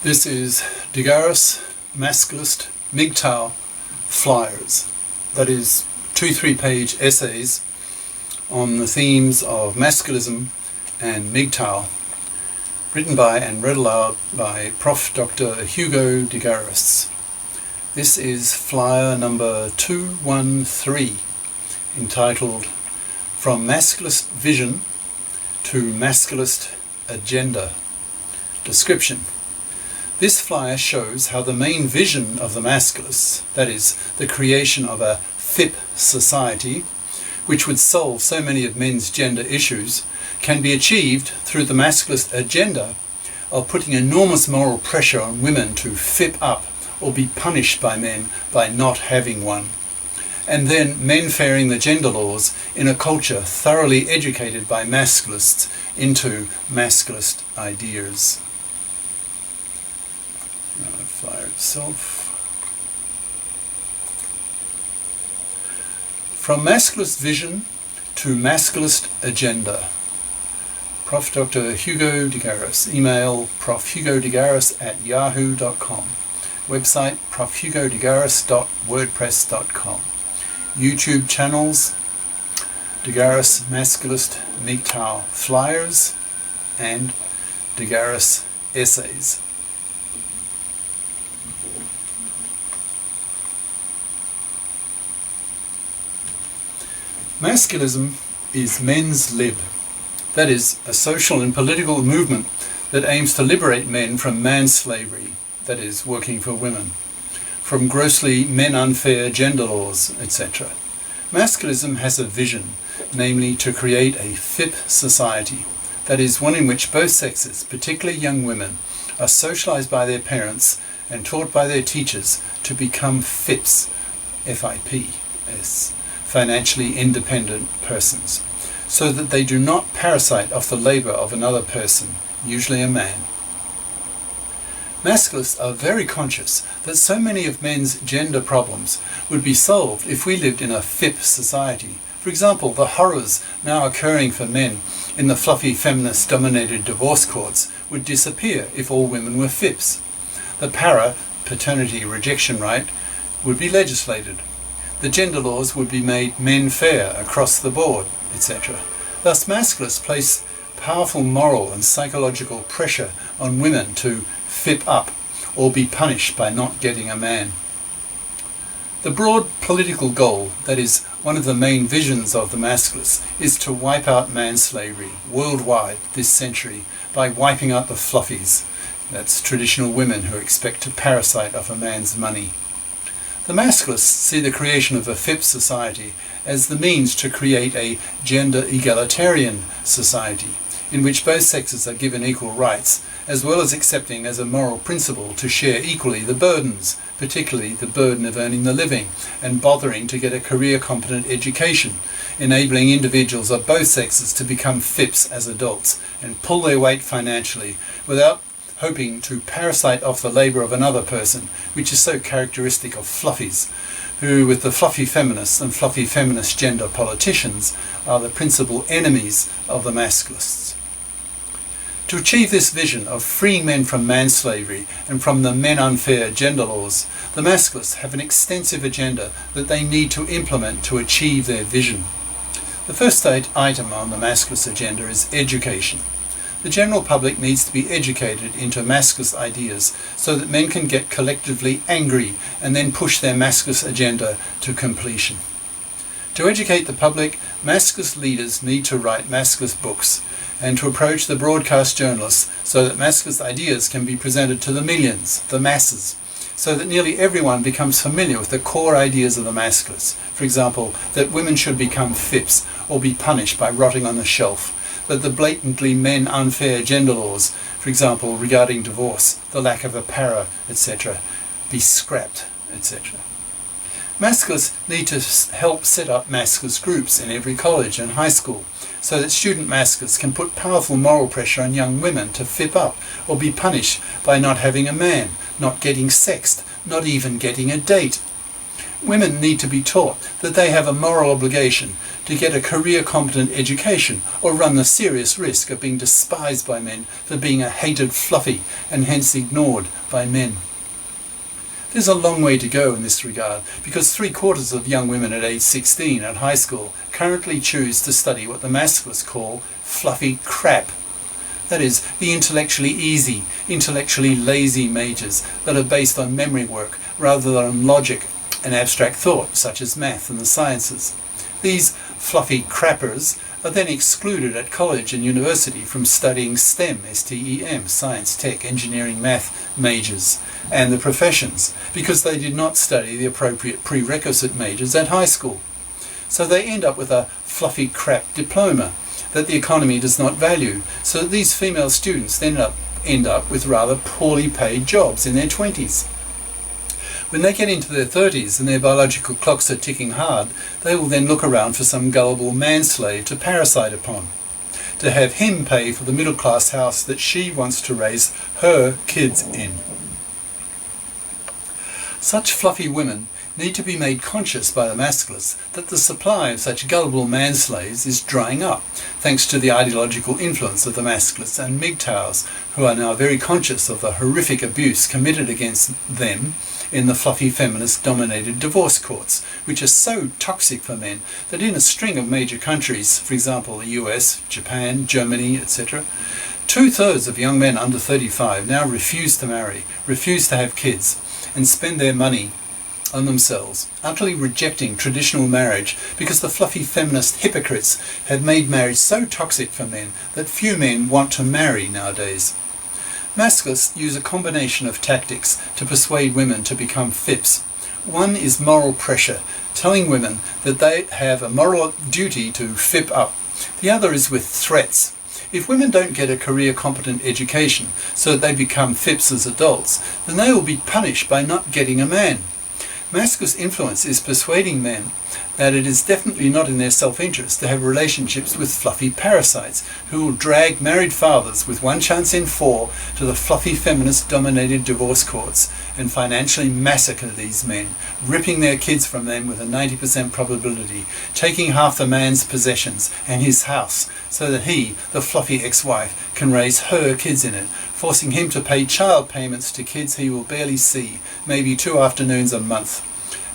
This is GARIS, Masculist, MGTOW flyers. That is 2 3-page essays on the themes of masculism and MGTOW, written by and read aloud by Prof. Dr. Hugo de Garis. This is flyer number 213, entitled From Masculist Vision to Masculist Agenda. Description. This flyer shows how the main vision of the Masculists, that is, the creation of a FIP Society, which would solve so many of men's gender issues, can be achieved through the Masculist agenda of putting enormous moral pressure on women to FIP up or be punished by men by not having one, and then menfairing the gender laws in a culture thoroughly educated by Masculists into Masculist ideas. Flyer itself. From Masculist Vision to Masculist Agenda. Prof. Dr. Hugo de Garis. Email profhugodegaris@yahoo.com. Website profhugodegaris.wordpress.com. YouTube channels De Garis Masculist MGTOW Flyers and De Garis Essays. Masculism is men's lib, that is, a social and political movement that aims to liberate men from man-slavery, that is, working for women, from grossly men-unfair gender laws, etc. Masculism has a vision, namely to create a FIP society, that is, one in which both sexes, particularly young women, are socialized by their parents and taught by their teachers to become FIPs, FIPs, financially independent persons, so that they do not parasite off the labor of another person, usually a man. Masculists are very conscious that so many of men's gender problems would be solved if we lived in a FIP society. For example, the horrors now occurring for men in the fluffy feminist-dominated divorce courts would disappear if all women were FIPs. The paternity rejection right would be legislated. The gender laws would be made men fair across the board, etc. Thus, Masculists place powerful moral and psychological pressure on women to FIP up or be punished by not getting a man. The broad political goal, that is, one of the main visions of the Masculists, is to wipe out man-slavery worldwide this century by wiping out the fluffies, that's traditional women who expect to parasite off a man's money. The Masculists see the creation of a FIP society as the means to create a gender egalitarian society in which both sexes are given equal rights, as well as accepting as a moral principle to share equally the burdens, particularly the burden of earning the living and bothering to get a career-competent education, enabling individuals of both sexes to become FIPs as adults and pull their weight financially without hoping to parasite off the labour of another person, which is so characteristic of fluffies, who, with the fluffy feminists and fluffy feminist gender politicians, are the principal enemies of the Masculists. To achieve this vision of freeing men from man-slavery and from the men-unfair gender laws, the Masculists have an extensive agenda that they need to implement to achieve their vision. The first item on the Masculist agenda is education. The general public needs to be educated into Masculist ideas so that men can get collectively angry and then push their Masculist agenda to completion. To educate the public, Masculist leaders need to write Masculist books and to approach the broadcast journalists so that Masculist ideas can be presented to the millions, the masses, so that nearly everyone becomes familiar with the core ideas of the Masculists. For example, that women should become FIPs or be punished by rotting on the shelf, that the blatantly men-unfair gender laws, for example, regarding divorce, the lack of a para, etc., be scrapped, etc. Masculists need to help set up Masculist groups in every college and high school, so that student Masculists can put powerful moral pressure on young women to FIP up or be punished by not having a man, not getting sexed, not even getting a date. Women need to be taught that they have a moral obligation to get a career-competent education or run the serious risk of being despised by men for being a hated fluffy and hence ignored by men. There's a long way to go in this regard because 3/4 of young women at age 16 at high school currently choose to study what the masculists call fluffy crap. That is, the intellectually easy, intellectually lazy majors that are based on memory work rather than on logic and abstract thought, such as math and the sciences. These fluffy crappers are then excluded at college and university from studying STEM, S-T-E-M, science, tech, engineering, math majors, and the professions, because they did not study the appropriate prerequisite majors at high school. So they end up with a fluffy crap diploma that the economy does not value, so that these female students then end up with rather poorly paid jobs in their 20s. When they get into their 30s and their biological clocks are ticking hard, they will then look around for some gullible manslave to parasite upon, to have him pay for the middle-class house that she wants to raise her kids in. Such fluffy women need to be made conscious by the masculists that the supply of such gullible manslaves is drying up, thanks to the ideological influence of the masculists and MGTOWs, who are now very conscious of the horrific abuse committed against them in the fluffy feminist-dominated divorce courts, which are so toxic for men that in a string of major countries, for example the US, Japan, Germany, etc., 2/3 of young men under 35 now refuse to marry, refuse to have kids, and spend their money on themselves, utterly rejecting traditional marriage because the fluffy feminist hypocrites have made marriage so toxic for men that few men want to marry nowadays. Masculists use a combination of tactics to persuade women to become FIPs. One is moral pressure, telling women that they have a moral duty to FIP up. The other is with threats. If women don't get a career-competent education so that they become FIPs as adults, then they will be punished by not getting a man. Masculinist influence is persuading men that it is definitely not in their self-interest to have relationships with fluffy parasites who will drag married fathers with 1 chance in 4 to the fluffy feminist-dominated divorce courts and financially massacre these men, ripping their kids from them with a 90% probability, taking half the man's possessions and his house so that he, the fluffy ex-wife, can raise her kids in it, forcing him to pay child payments to kids he will barely see, maybe 2 afternoons a month,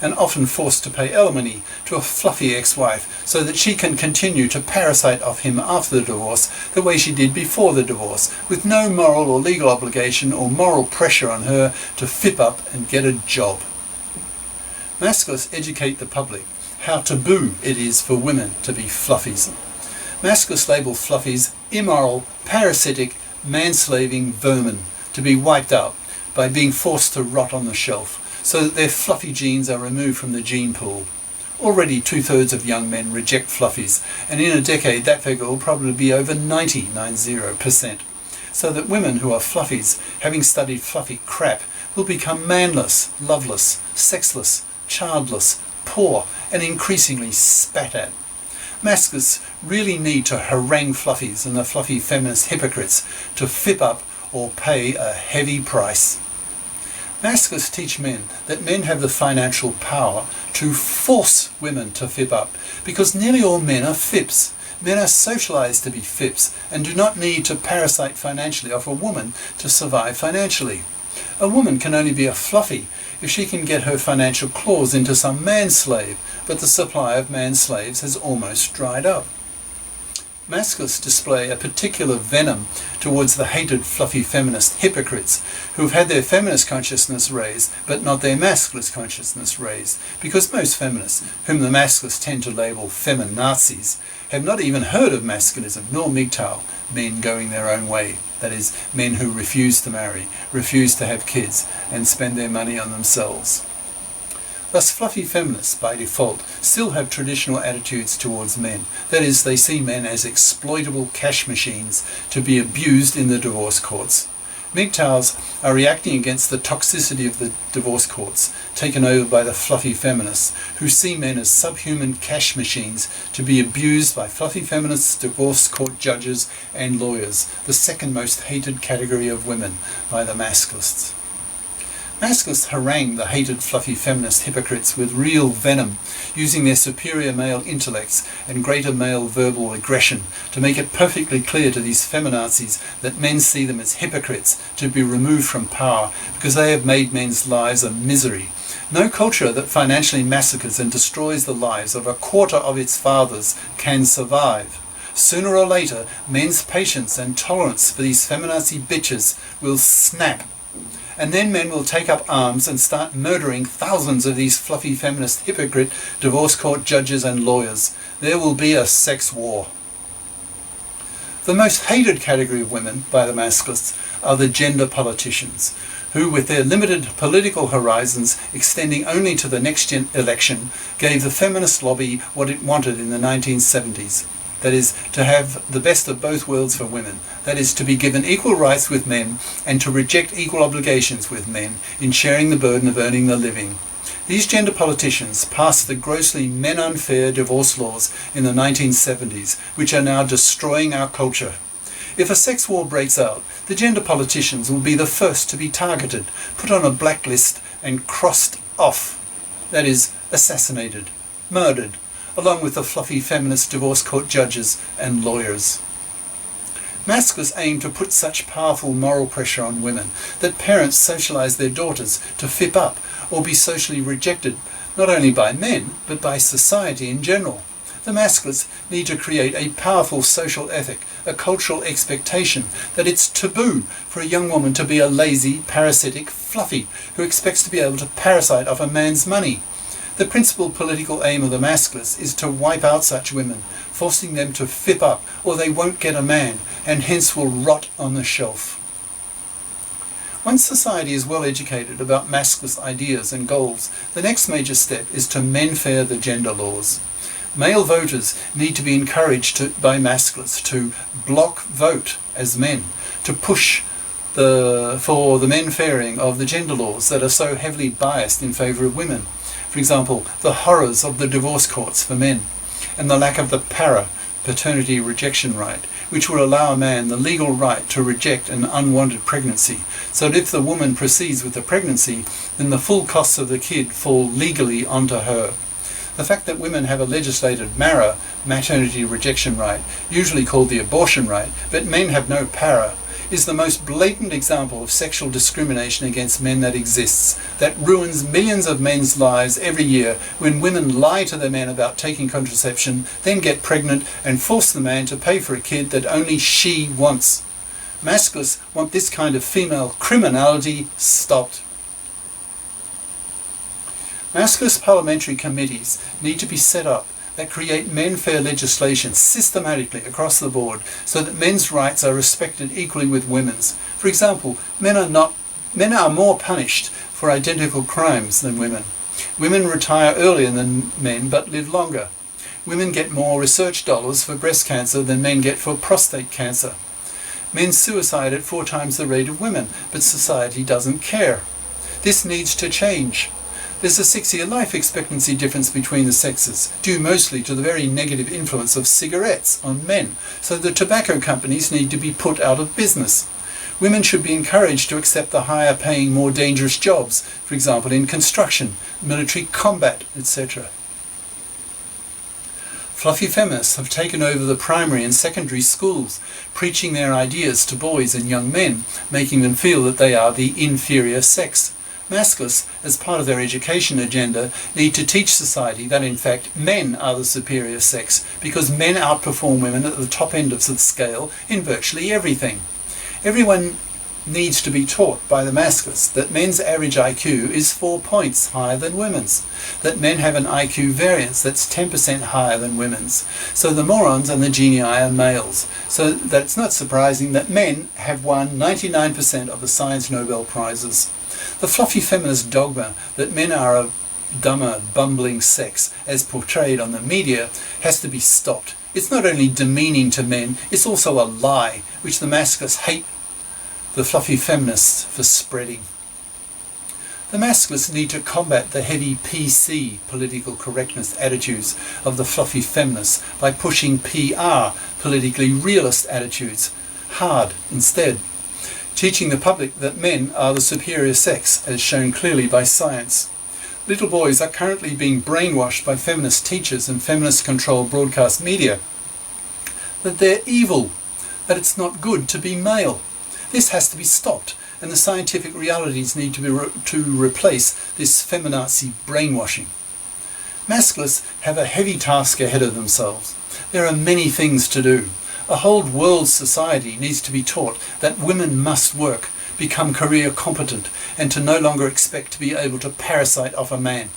and often forced to pay alimony to a fluffy ex-wife so that she can continue to parasite off him after the divorce the way she did before the divorce, with no moral or legal obligation or moral pressure on her to FIP up and get a job. Masculists educate the public how taboo it is for women to be fluffies. Masculists label fluffies immoral, parasitic, manslaving vermin to be wiped out by being forced to rot on the shelf, so that their fluffy genes are removed from the gene pool. Already 2/3 of young men reject fluffies, and in a decade that figure will probably be over 90%, so that women who are fluffies, having studied fluffy crap, will become manless, loveless, sexless, childless, poor, and increasingly spat at. Masculists really need to harangue fluffies and the fluffy feminist hypocrites to FIP up or pay a heavy price. Masculists teach men that men have the financial power to force women to FIP up, because nearly all men are FIPs. Men are socialized to be FIPs and do not need to parasite financially off a woman to survive financially. A woman can only be a fluffy if she can get her financial claws into some manslave, but the supply of manslaves has almost dried up. Masculists display a particular venom towards the hated fluffy feminist hypocrites who have had their feminist consciousness raised but not their masculist consciousness raised, because most feminists, whom the masculists tend to label feminazis, have not even heard of masculism nor MGTOW, men going their own way, that is, men who refuse to marry, refuse to have kids and spend their money on themselves. Thus, fluffy feminists, by default, still have traditional attitudes towards men. That is, they see men as exploitable cash machines to be abused in the divorce courts. MGTOWs are reacting against the toxicity of the divorce courts, taken over by the fluffy feminists, who see men as subhuman cash machines to be abused by fluffy feminists, divorce court judges and lawyers, the second most hated category of women by the masculists. Masculists harangue the hated fluffy feminist hypocrites with real venom, using their superior male intellects and greater male verbal aggression to make it perfectly clear to these feminazis that men see them as hypocrites to be removed from power because they have made men's lives a misery. No culture that financially massacres and destroys the lives of a quarter of its fathers can survive. Sooner or later, men's patience and tolerance for these feminazi bitches will snap. And then men will take up arms and start murdering thousands of these fluffy feminist hypocrite divorce court judges and lawyers. There will be a sex war. The most hated category of women by the masculists are the gender politicians, who, with their limited political horizons extending only to the next election, gave the feminist lobby what it wanted in the 1970s. That is, to have the best of both worlds for women. That is, to be given equal rights with men and to reject equal obligations with men in sharing the burden of earning the living. These gender politicians passed the grossly men-unfair divorce laws in the 1970s, which are now destroying our culture. If a sex war breaks out, the gender politicians will be the first to be targeted, put on a blacklist and crossed off. That is, assassinated, murdered, along with the fluffy feminist divorce court judges and lawyers. Masculists aim to put such powerful moral pressure on women that parents socialise their daughters to FIP up or be socially rejected, not only by men, but by society in general. The masculists need to create a powerful social ethic, a cultural expectation that it's taboo for a young woman to be a lazy, parasitic fluffy who expects to be able to parasite off a man's money. The principal political aim of the masculists is to wipe out such women, forcing them to FIP up or they won't get a man and hence will rot on the shelf. Once society is well educated about masculist ideas and goals, the next major step is to menfair the gender laws. Male voters need to be encouraged by masculists to block vote as men, to push for the menfairing of the gender laws that are so heavily biased in favour of women. For example, the horrors of the divorce courts for men, and the lack of the paternity rejection right, which will allow a man the legal right to reject an unwanted pregnancy, so that if the woman proceeds with the pregnancy, then the full costs of the kid fall legally onto her. The fact that women have a legislated maternity rejection right, usually called the abortion right, but men have no para, is the most blatant example of sexual discrimination against men that exists, that ruins millions of men's lives every year when women lie to their men about taking contraception, then get pregnant and force the man to pay for a kid that only she wants. Masculists want this kind of female criminality stopped. Masculist parliamentary committees need to be set up that create menfair legislation systematically across the board so that men's rights are respected equally with women's. For example, men are more punished for identical crimes than women. Women retire earlier than men but live longer. Women get more research dollars for breast cancer than men get for prostate cancer. Men suicide at 4 times the rate of women, but society doesn't care. This needs to change. There's a 6-year life expectancy difference between the sexes, due mostly to the very negative influence of cigarettes on men, so the tobacco companies need to be put out of business. Women should be encouraged to accept the higher paying, more dangerous jobs, for example in construction, military combat, etc. Fluffy feminists have taken over the primary and secondary schools, preaching their ideas to boys and young men, making them feel that they are the inferior sex. Masculists, as part of their education agenda, need to teach society that in fact men are the superior sex because men outperform women at the top end of the scale in virtually everything. Everyone needs to be taught by the masculists that men's average IQ is 4 points higher than women's, that men have an IQ variance that's 10% higher than women's, so the morons and the genii are males, so that it's not surprising that men have won 99% of the science Nobel Prizes. The fluffy feminist dogma that men are a dumber, bumbling sex, as portrayed on the media, has to be stopped. It's not only demeaning to men, it's also a lie, which the masculists hate the fluffy feminists for spreading. The masculists need to combat the heavy PC, political correctness attitudes of the fluffy feminists by pushing PR, politically realist attitudes, hard instead. teaching the public that men are the superior sex, as shown clearly by science. Little boys are currently being brainwashed by feminist teachers and feminist-controlled broadcast media that they're evil, that it's not good to be male. This has to be stopped, and the scientific realities need to replace this feminazi brainwashing. Masculists have a heavy task ahead of themselves. There are many things to do. A whole world society needs to be taught that women must work, become career competent, and to no longer expect to be able to parasite off a man.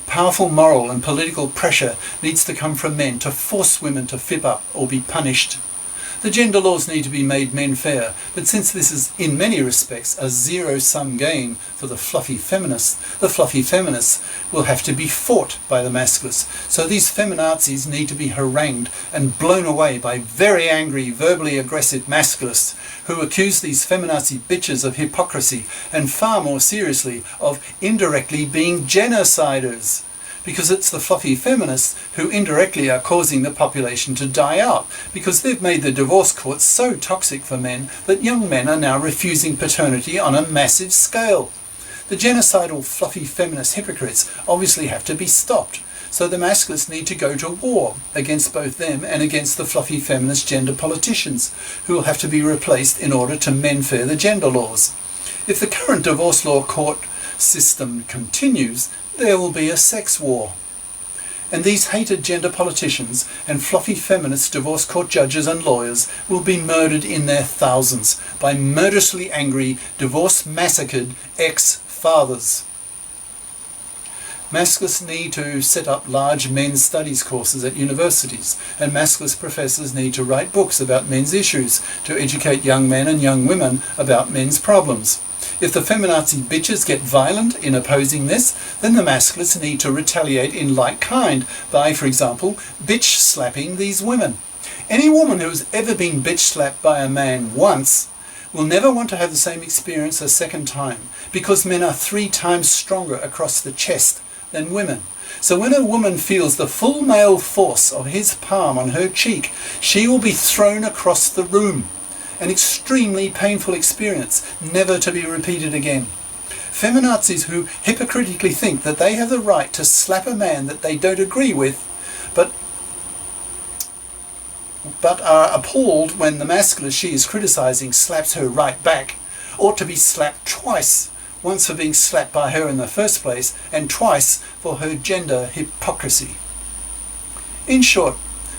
Powerful moral and political pressure needs to come from men to force women to FIP up or be punished. The gender laws need to be made men fair, but since this is in many respects a zero-sum game for the fluffy feminists will have to be fought by the masculists. So these feminazis need to be harangued and blown away by very angry, verbally aggressive masculists who accuse these feminazi bitches of hypocrisy and far more seriously of indirectly being genociders. Because it's the fluffy feminists who indirectly are causing the population to die out, because they've made the divorce courts so toxic for men that young men are now refusing paternity on a massive scale. The genocidal fluffy feminist hypocrites obviously have to be stopped, so the masculists need to go to war against both them and against the fluffy feminist gender politicians, who will have to be replaced in order to menfair the gender laws. If the current divorce law court system continues, there will be a sex war. And these hated gender politicians and fluffy feminist divorce court judges and lawyers will be murdered in their thousands by murderously angry, divorce-massacred ex-fathers. Masculists need to set up large men's studies courses at universities, and masculist professors need to write books about men's issues to educate young men and young women about men's problems. If the feminazi bitches get violent in opposing this, then the masculists need to retaliate in like kind by, for example, bitch slapping these women. Any woman who has ever been bitch slapped by a man once will never want to have the same experience a second time, because men are 3 times stronger across the chest than women. So when a woman feels the full male force of his palm on her cheek, she will be thrown across the room. An extremely painful experience, never to be repeated again. Feminazis who hypocritically think that they have the right to slap a man that they don't agree with, but are appalled when the masculist she is criticizing slaps her right back, ought to be slapped twice, once for being slapped by her in the first place, and twice for her gender hypocrisy. In short,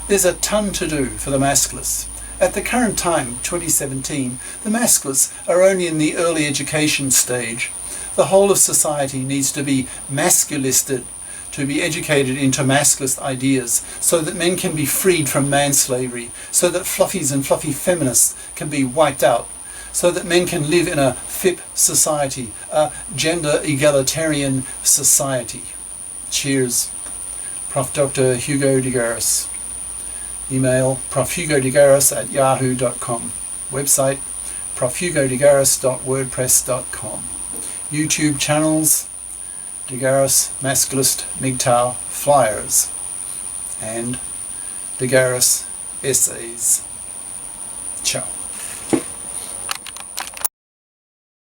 there's a ton to do for the masculists. At the current time, 2017, the masculists are only in the early education stage. The whole of society needs to be masculisted, to be educated into masculist ideas, so that men can be freed from manslavery, so that fluffies and fluffy feminists can be wiped out, so that men can live in a FIP society, a gender egalitarian society. Cheers. Prof. Dr. Hugo de GARIS. Email profhugodegaris@yahoo.com. Website profhugodegaris.wordpress.com. YouTube channels De GARIS, Masculist, MGTOW, Flyers, and De GARIS Essays. Ciao.